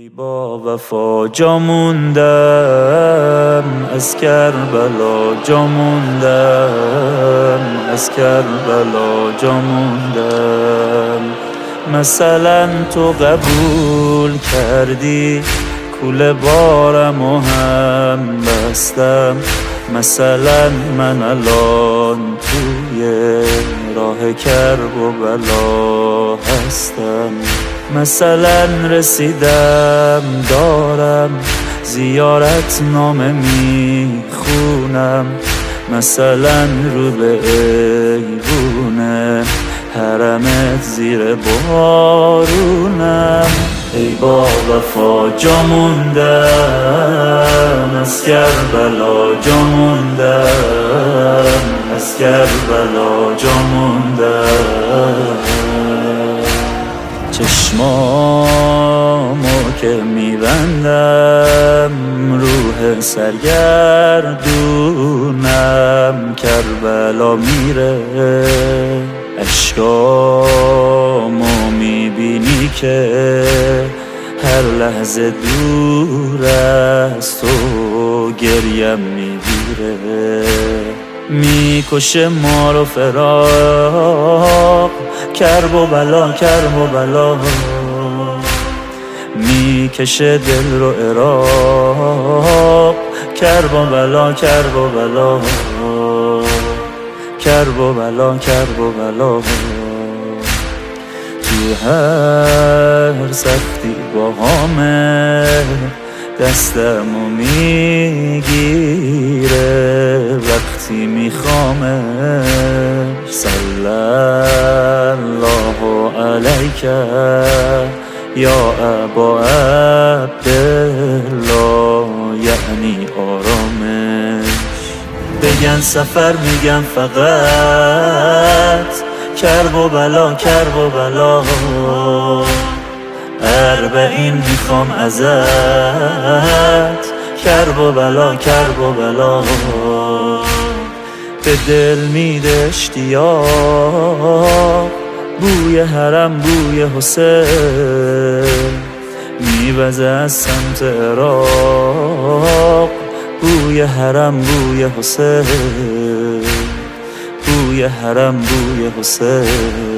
ای با وفا جا موندم از کربلا، جا موندم از کربلا، جا موندم. مثلا تو قبول کردی کوله بارم و هم بستم، مثلا من الان توی راه کرب و بلا هستم. مثلا رسیدم دارم زیارت نامه میخونم، مثلا رو به ایوونه حرمت زیر بارونم. ای با وفا جا موندم از کربلا، جا موندم از کربلا، جا موندم. چشمامو که میبندم روح سرگردونم کربلا میره، اشکامو میبینی که هر لحظه دور از تو گریم میگیره. میکشه ما رو فراق کرب و بلا، کرب و بلا، میکشه دل رو عراق کرب و بلا، کرب و بلا، کرب و بلا، کرب و بلا. تو هر سختی با همه دستمو میگیره وقتی میخوامه. صلی الله علیک یا ابا عبدالله، یعنی آرامش. بگن سفر میگن فقط کرب و بلا، کرب و بلا. اربعین میخوام ازت کرب و بلا، کرب و بلا. به دل میده اشتیاق بوی حرم، بوی حسین میوزه از سمت عراق. بوی حرم، بوی حسین، بوی حرم، بوی حسین.